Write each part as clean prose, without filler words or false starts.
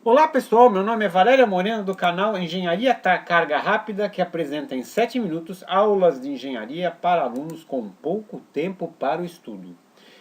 Olá pessoal, meu nome é Valéria Moreno do canal Engenharia Carga Rápida, que apresenta em 7 minutos aulas de engenharia para alunos com pouco tempo para o estudo.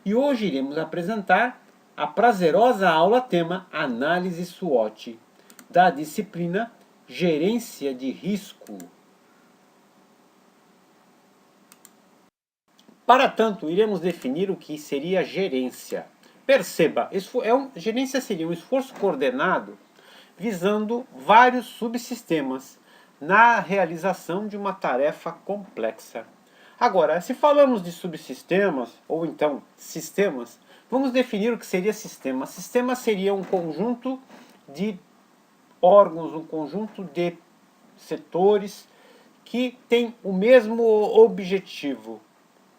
E hoje iremos apresentar a prazerosa aula tema Análise SWOT, da disciplina Gerência de Risco. Para tanto, iremos definir o que seria gerência. Perceba, gerência seria um esforço coordenado visando vários subsistemas na realização de uma tarefa complexa. Agora, se falamos de subsistemas, ou então sistemas, vamos definir o que seria sistema. Sistema seria um conjunto de órgãos, um conjunto de setores que tem o mesmo objetivo.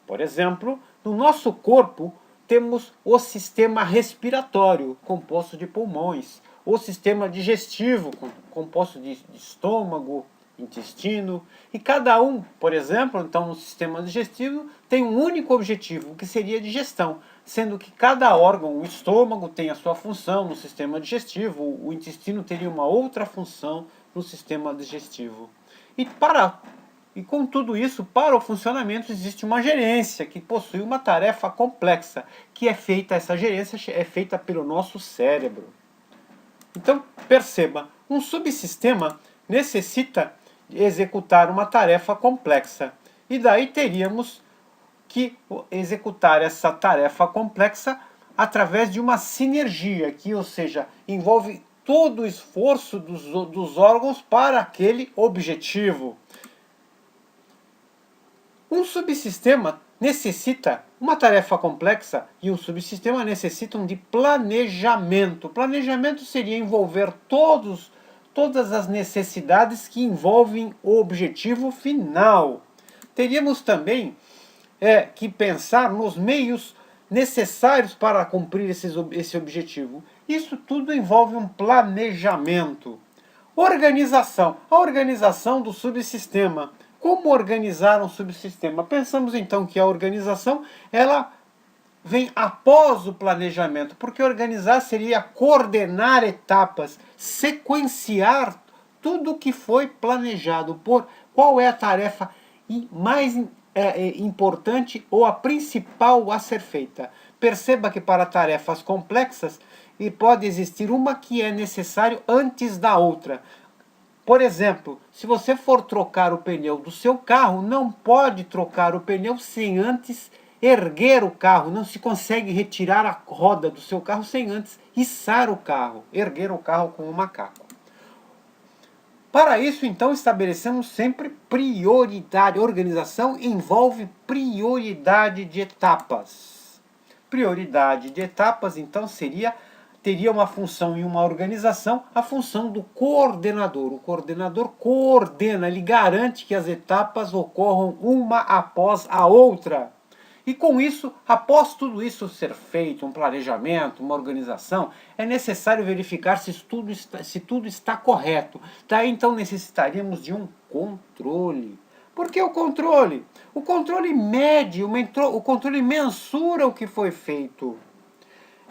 Por exemplo, no nosso corpo temos o sistema respiratório, composto de pulmões, o sistema digestivo, composto de estômago, intestino, e cada um, por exemplo, então no sistema digestivo, tem um único objetivo, que seria a digestão, sendo que cada órgão, o estômago tem a sua função no sistema digestivo, o intestino teria uma outra função no sistema digestivo. E com tudo isso, para o funcionamento existe uma gerência que possui uma tarefa complexa, que essa gerência é feita pelo nosso cérebro. Então, perceba, um subsistema necessita executar uma tarefa complexa. E daí teríamos que executar essa tarefa complexa através de uma sinergia, ou seja, envolve todo o esforço dos órgãos para aquele objetivo. Um subsistema necessita, uma tarefa complexa e um subsistema necessitam de planejamento. Planejamento seria envolver todas as necessidades que envolvem o objetivo final. Teríamos também que pensar nos meios necessários para cumprir esse objetivo. Isso tudo envolve um planejamento. Organização. A organização do subsistema. Como organizar um subsistema? Pensamos então que a organização ela vem após o planejamento, porque organizar seria coordenar etapas, sequenciar tudo o que foi planejado, por qual é a tarefa mais importante ou a principal a ser feita. Perceba que para tarefas complexas pode existir uma que é necessário antes da outra. Por exemplo, se você for trocar o pneu do seu carro, não pode trocar o pneu sem antes erguer o carro. Não se consegue retirar a roda do seu carro sem antes içar o carro, erguer o carro com o macaco. Para isso, então, estabelecemos sempre prioridade. Organização envolve prioridade de etapas. Prioridade de etapas, então, teria uma função em uma organização, a função do coordenador. O coordenador coordena, ele garante que as etapas ocorram uma após a outra. E com isso, após tudo isso ser feito, um planejamento, uma organização, é necessário verificar se tudo está correto. Daí então necessitaríamos de um controle. Por que o controle? O controle mede, o controle mensura o que foi feito.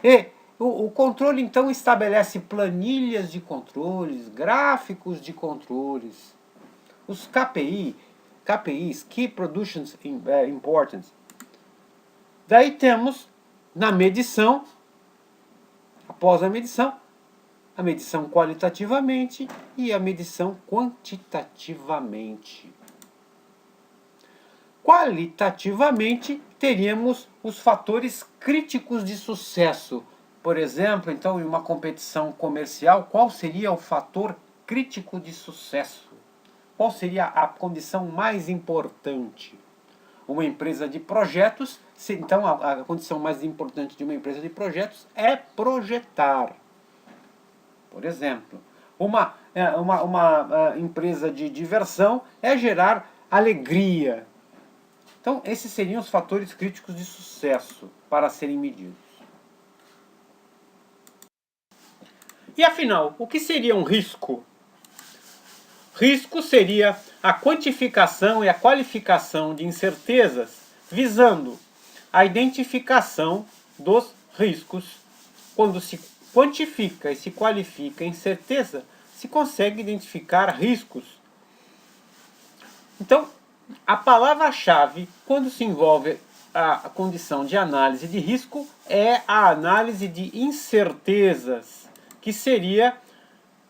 E o controle, então, estabelece planilhas de controles, gráficos de controles. Os KPIs, Key Production Importance. Daí temos, na medição, após a medição qualitativamente e a medição quantitativamente. Qualitativamente, teríamos os fatores críticos de sucesso. Por exemplo, então, em uma competição comercial, qual seria o fator crítico de sucesso? Qual seria a condição mais importante? Uma empresa de projetos, então a condição mais importante de uma empresa de projetos é projetar. Por exemplo, uma empresa de diversão é gerar alegria. Então, esses seriam os fatores críticos de sucesso para serem medidos. E afinal, o que seria um risco? Risco seria a quantificação e a qualificação de incertezas, visando a identificação dos riscos quando quantifica e se qualifica a incerteza, se consegue identificar riscos. Então, a palavra-chave, quando se envolve a condição de análise de risco, é a análise de incertezas, que seria,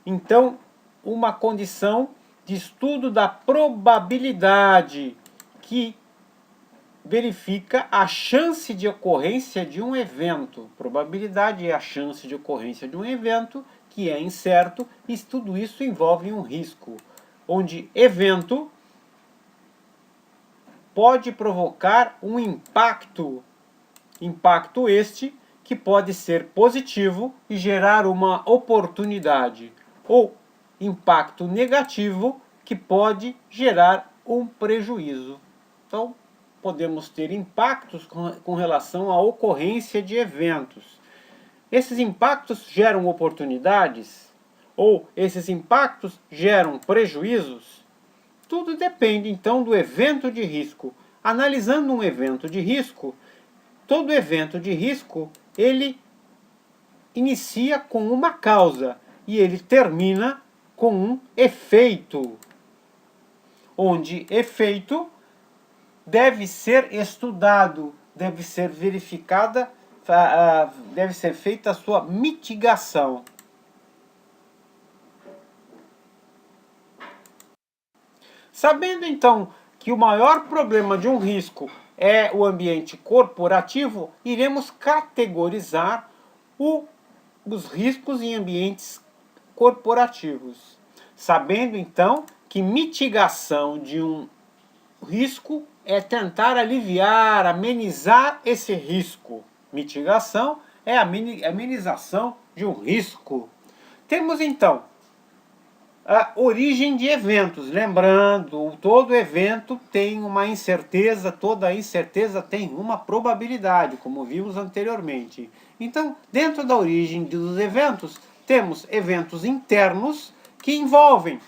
então, uma condição de estudo da probabilidade, que verifica a chance de ocorrência de um evento. Probabilidade é a chance de ocorrência de um evento que é incerto, e tudo isso envolve um risco, onde evento pode provocar um impacto este que pode ser positivo e gerar uma oportunidade, ou impacto negativo que pode gerar um prejuízo. Então, podemos ter impactos com relação à ocorrência de eventos. Esses impactos geram oportunidades? Ou esses impactos geram prejuízos? Tudo depende, então, do evento de risco. Analisando um evento de risco, todo evento de risco, ele inicia com uma causa e ele termina com um efeito, onde efeito deve ser estudado, deve ser verificada, deve ser feita a sua mitigação. Sabendo então que o maior problema de um risco é o ambiente corporativo, iremos categorizar os riscos em ambientes corporativos. Sabendo então que mitigação de um risco é tentar aliviar, amenizar esse risco. Mitigação é a amenização de um risco. Temos então a origem de eventos. Lembrando, todo evento tem uma incerteza, toda incerteza tem uma probabilidade, como vimos anteriormente. Então, dentro da origem dos eventos, temos eventos internos que envolvem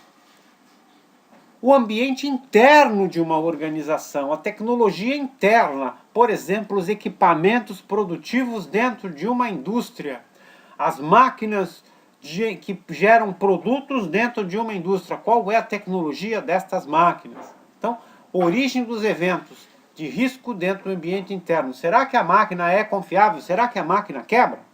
o ambiente interno de uma organização, a tecnologia interna, por exemplo, os equipamentos produtivos dentro de uma indústria, as máquinas que geram produtos dentro de uma indústria, qual é a tecnologia destas máquinas. Então, origem dos eventos de risco dentro do ambiente interno. Será que a máquina é confiável? Será que a máquina quebra?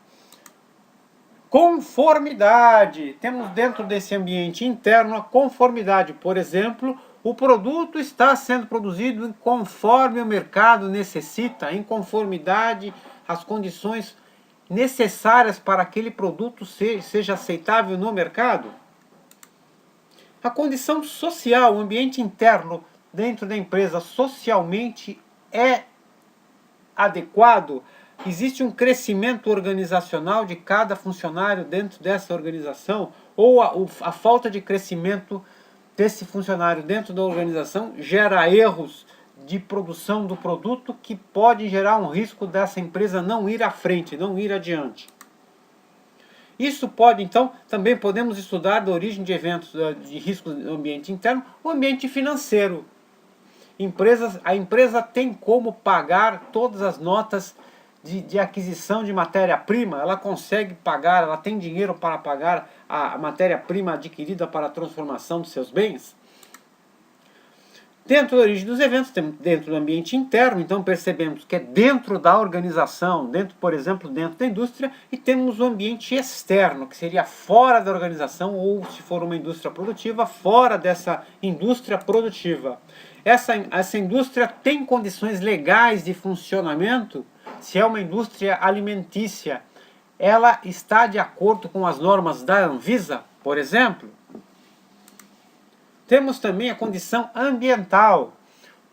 Conformidade. Temos dentro desse ambiente interno a conformidade. Por exemplo, o produto está sendo produzido conforme o mercado necessita, em conformidade às condições necessárias para aquele produto seja aceitável no mercado. A condição social, o ambiente interno dentro da empresa socialmente é adequado? Existe um crescimento organizacional de cada funcionário dentro dessa organização? Ou a falta de crescimento desse funcionário dentro da organização gera erros de produção do produto que pode gerar um risco dessa empresa não ir à frente, não ir adiante? Isso pode, então, também podemos estudar da origem de eventos de risco no ambiente interno, o ambiente financeiro. A empresa tem como pagar todas as notas de aquisição de matéria-prima, ela consegue pagar, ela tem dinheiro para pagar a matéria-prima adquirida para a transformação dos seus bens? Dentro da origem dos eventos, dentro do ambiente interno, então percebemos que é dentro da organização, por exemplo, dentro da indústria, e temos o ambiente externo, que seria fora da organização, ou se for uma indústria produtiva, fora dessa indústria produtiva. Essa indústria tem condições legais de funcionamento? Se é uma indústria alimentícia, ela está de acordo com as normas da Anvisa, por exemplo? Temos também a condição ambiental.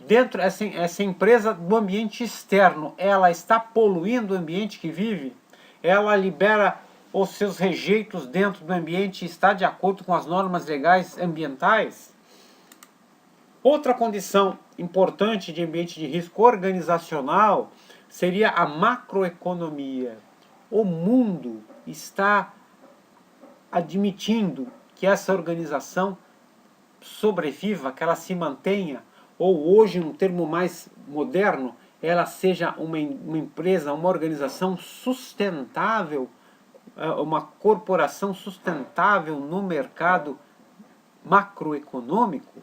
Dentro essa empresa do ambiente externo, ela está poluindo o ambiente que vive? Ela libera os seus rejeitos dentro do ambiente e está de acordo com as normas legais ambientais? Outra condição importante de ambiente de risco organizacional seria a macroeconomia. O mundo está admitindo que essa organização sobreviva, que ela se mantenha, ou hoje, um termo mais moderno, ela seja uma empresa, uma organização sustentável uma corporação sustentável no mercado macroeconômico?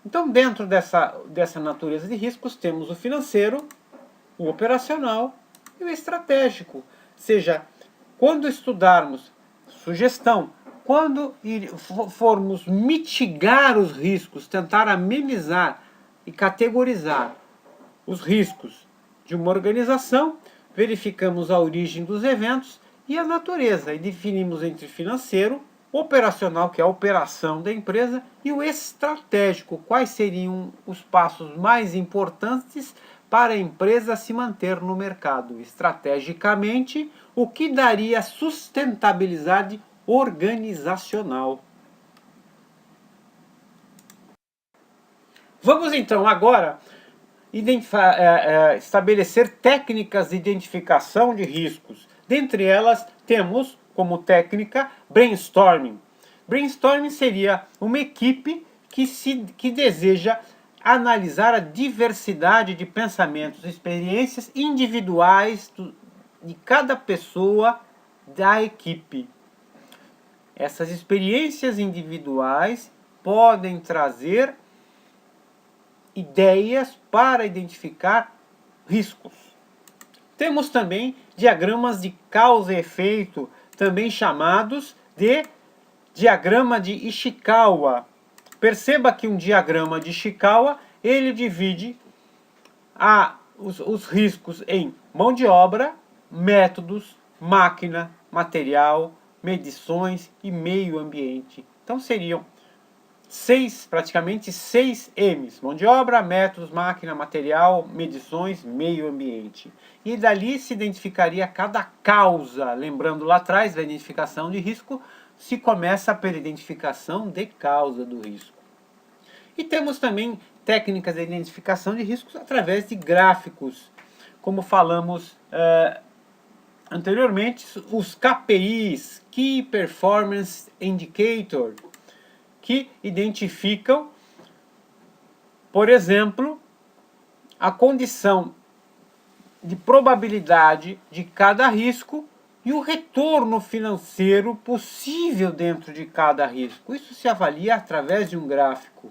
Então, dentro dessa natureza de riscos, temos o financeiro, o operacional e o estratégico. Ou seja, quando estudarmos, sugestão, quando formos mitigar os riscos, tentar amenizar e categorizar os riscos de uma organização, verificamos a origem dos eventos e a natureza, e definimos entre financeiro, operacional, que é a operação da empresa, e o estratégico, quais seriam os passos mais importantes para a empresa se manter no mercado. Estrategicamente, o que daria sustentabilidade organizacional. Vamos então agora estabelecer técnicas de identificação de riscos. Dentre elas, temos como técnica brainstorming. Brainstorming seria uma equipe que deseja analisar a diversidade de pensamentos e experiências individuais de cada pessoa da equipe. Essas experiências individuais podem trazer ideias para identificar riscos. Temos também diagramas de causa e efeito, também chamados de diagrama de Ishikawa. Perceba que um diagrama de Ishikawa, ele divide os riscos em mão de obra, métodos, máquina, material, medições e meio ambiente. Então seriam praticamente seis M's: mão de obra, métodos, máquina, material, medições, meio ambiente. E dali se identificaria cada causa. Lembrando lá atrás da identificação de risco, se começa pela identificação de causa do risco. E temos também técnicas de identificação de riscos através de gráficos. Como falamos anteriormente, os KPIs, Key Performance Indicator, que identificam, por exemplo, a condição de probabilidade de cada risco e o retorno financeiro possível dentro de cada risco. Isso se avalia através de um gráfico.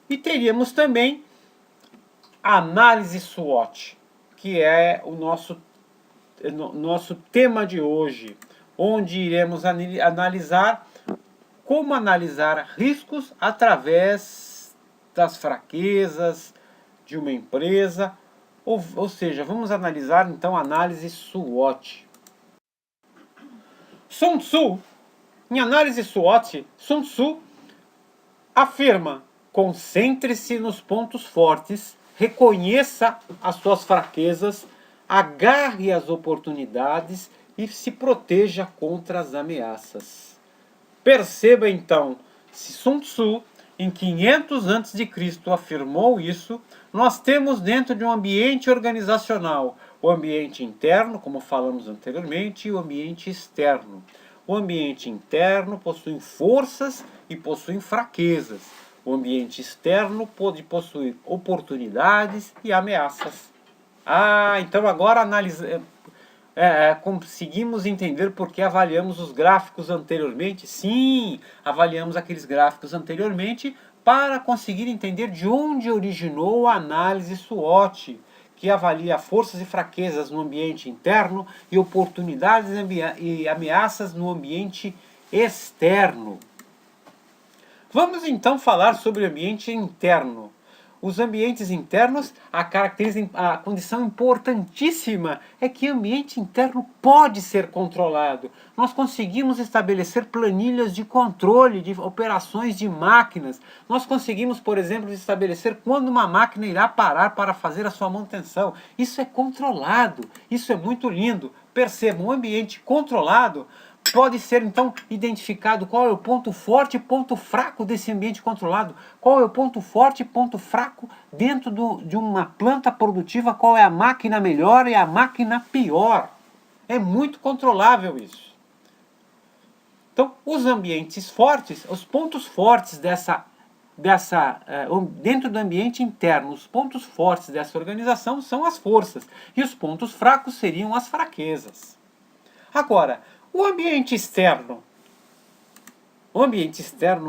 E teríamos também a análise SWOT, que é o nosso tema de hoje, onde iremos analisar como analisar riscos através das fraquezas de uma empresa, ou seja, vamos analisar então a análise SWOT. Sun Tzu, em análise SWOT, Sun Tzu afirma: concentre-se nos pontos fortes, reconheça as suas fraquezas, agarre as oportunidades e se proteja contra as ameaças. Perceba então, se Sun Tzu, em 500 a.C., afirmou isso, nós temos dentro de um ambiente organizacional o ambiente interno, como falamos anteriormente, e o ambiente externo. O ambiente interno possui forças e possui fraquezas. O ambiente externo pode possuir oportunidades e ameaças. Então agora conseguimos entender por que avaliamos os gráficos anteriormente? Sim, avaliamos aqueles gráficos anteriormente para conseguir entender de onde originou a análise SWOT, que avalia forças e fraquezas no ambiente interno e oportunidades e ameaças no ambiente externo. Vamos então falar sobre o ambiente interno. Os ambientes internos, a condição importantíssima é que o ambiente interno pode ser controlado. Nós conseguimos estabelecer planilhas de controle de operações de máquinas. Nós conseguimos, por exemplo, estabelecer quando uma máquina irá parar para fazer a sua manutenção. Isso é controlado, isso é muito lindo. Perceba, um ambiente controlado pode ser então identificado qual é o ponto forte e ponto fraco desse ambiente controlado, qual é o ponto forte e ponto fraco dentro de uma planta produtiva, qual é a máquina melhor e a máquina pior. É muito controlável isso. Então, os ambientes fortes, os pontos fortes dentro do ambiente interno, os pontos fortes dessa organização são as forças e os pontos fracos seriam as fraquezas. Agora, o ambiente externo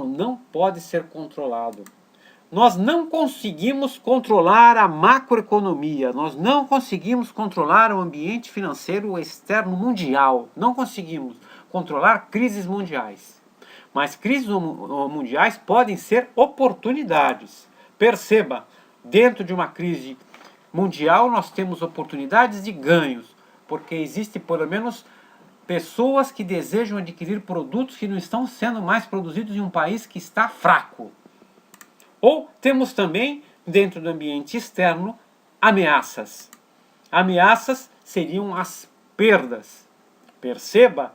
não pode ser controlado. Nós não conseguimos controlar a macroeconomia, nós não conseguimos controlar o ambiente financeiro externo mundial, não conseguimos controlar crises mundiais. Mas crises mundiais podem ser oportunidades. Perceba, dentro de uma crise mundial nós temos oportunidades de ganhos, porque existe pelo menos pessoas que desejam adquirir produtos que não estão sendo mais produzidos em um país que está fraco. Ou temos também, dentro do ambiente externo, ameaças. Ameaças seriam as perdas. Perceba,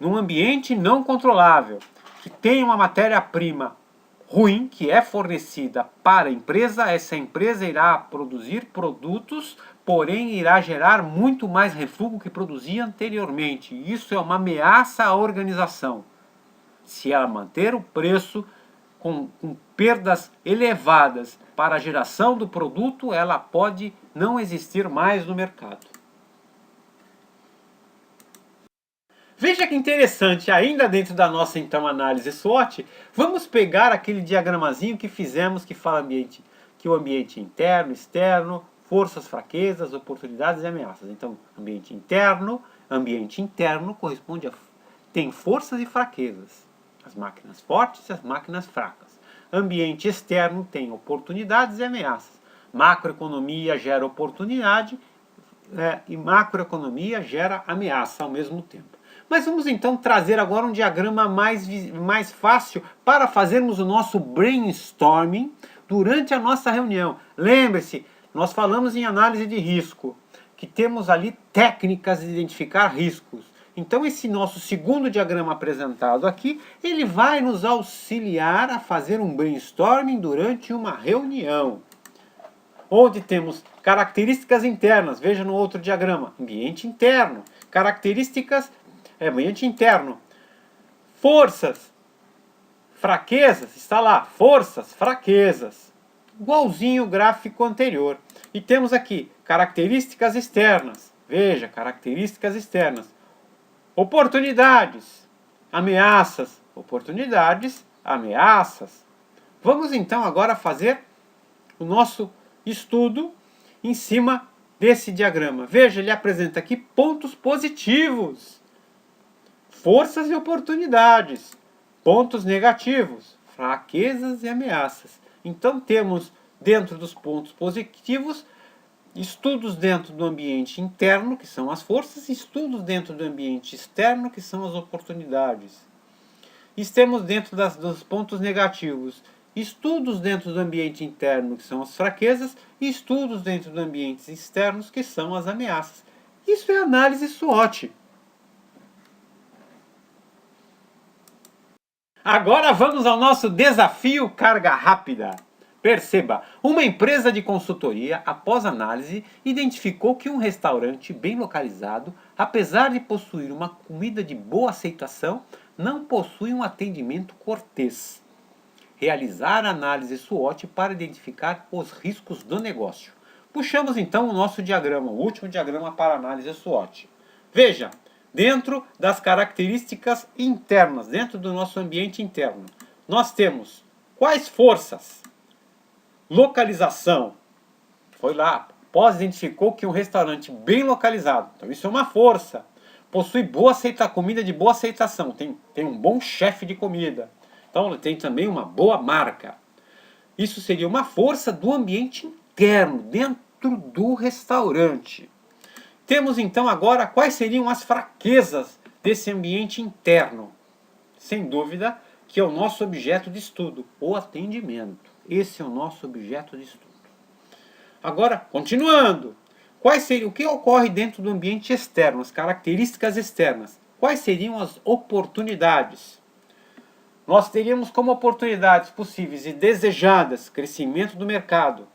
num ambiente não controlável, que tem uma matéria-prima ruim, que é fornecida para a empresa, essa empresa irá produzir produtos, porém irá gerar muito mais refúgio que produzia anteriormente. Isso é uma ameaça à organização. Se ela manter o preço com perdas elevadas para a geração do produto, ela pode não existir mais no mercado. Veja que interessante, ainda dentro da nossa então análise SWOT, vamos pegar aquele diagramazinho que fizemos que fala que o ambiente interno, externo, forças, fraquezas, oportunidades e ameaças. Então, ambiente interno corresponde a tem forças e fraquezas, as máquinas fortes e as máquinas fracas. Ambiente externo tem oportunidades e ameaças. Macroeconomia gera oportunidade e macroeconomia gera ameaça ao mesmo tempo. Mas vamos então trazer agora um diagrama mais fácil para fazermos o nosso brainstorming durante a nossa reunião. Lembre-se, nós falamos em análise de risco, que temos ali técnicas de identificar riscos. Então esse nosso segundo diagrama apresentado aqui, ele vai nos auxiliar a fazer um brainstorming durante uma reunião. Onde temos características internas, veja no outro diagrama, ambiente interno, ambiente interno, forças, fraquezas, está lá, forças, fraquezas, igualzinho o gráfico anterior. E temos aqui características externas, veja, características externas, oportunidades, ameaças, oportunidades, ameaças. Vamos então agora fazer o nosso estudo em cima desse diagrama. Veja, ele apresenta aqui pontos positivos, forças e oportunidades, pontos negativos, fraquezas e ameaças. Então temos dentro dos pontos positivos estudos dentro do ambiente interno, que são as forças, e estudos dentro do ambiente externo, que são as oportunidades. E temos dentro dos pontos negativos estudos dentro do ambiente interno, que são as fraquezas, e estudos dentro do ambiente externos, que são as ameaças. Isso é análise SWOT. Agora vamos ao nosso desafio carga rápida. Perceba, uma empresa de consultoria, após análise, identificou que um restaurante bem localizado, apesar de possuir uma comida de boa aceitação, não possui um atendimento cortês. Realizar a análise SWOT para identificar os riscos do negócio. Puxamos então o nosso diagrama, o último diagrama para análise SWOT. Veja, dentro das características internas, dentro do nosso ambiente interno, nós temos quais forças? Localização. Foi lá, identificou que um restaurante bem localizado, então isso é uma força. Possui comida de boa aceitação, tem um bom chefe de comida. Então tem também uma boa marca. Isso seria uma força do ambiente interno, dentro do restaurante. Temos então agora quais seriam as fraquezas desse ambiente interno. Sem dúvida que é o nosso objeto de estudo, o atendimento. Esse é o nosso objeto de estudo. Agora, continuando. O que ocorre dentro do ambiente externo, as características externas? Quais seriam as oportunidades? Nós teríamos como oportunidades possíveis e desejadas crescimento do mercado.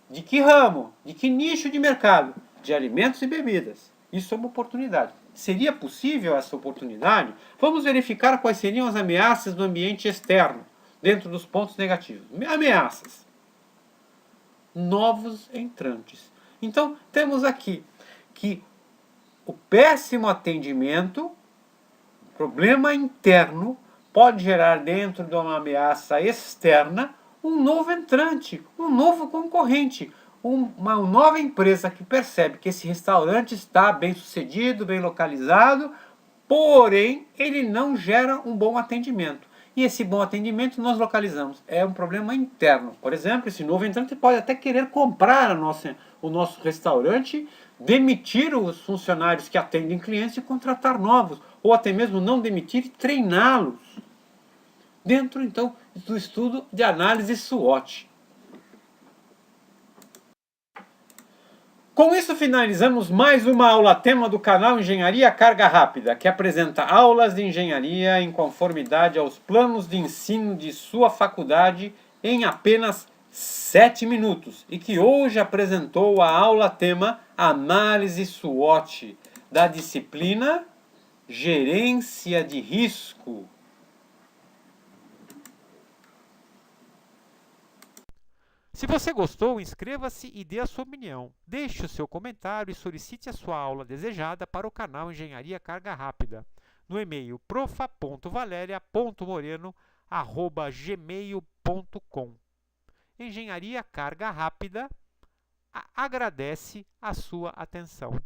De que ramo? De que nicho de mercado? De alimentos e bebidas. Isso é uma oportunidade. Seria possível essa oportunidade? Vamos verificar quais seriam as ameaças do ambiente externo. dentro dos pontos negativos. Ameaças. Novos entrantes. Então, temos aqui que o péssimo atendimento, problema interno, pode gerar dentro de uma ameaça externa um novo entrante, um novo concorrente, uma nova empresa que percebe que esse restaurante está bem sucedido, bem localizado, porém ele não gera um bom atendimento. E esse bom atendimento nós localizamos. É um problema interno. Por exemplo, esse novo entrante pode até querer comprar o nosso restaurante, demitir os funcionários que atendem clientes e contratar novos. Ou até mesmo não demitir e treiná-los. Dentro, então, do estudo de análise SWOT. Com isso, finalizamos mais uma aula tema do canal Engenharia Carga Rápida, que apresenta aulas de engenharia em conformidade aos planos de ensino de sua faculdade em apenas 7 minutos e que hoje apresentou a aula tema Análise SWOT da disciplina Gerência de Risco. Se você gostou, inscreva-se e dê a sua opinião. Deixe o seu comentário e solicite a sua aula desejada para o canal Engenharia Carga Rápida no e-mail profa.valeria.moreno@gmail.com. Engenharia Carga Rápida agradece a sua atenção.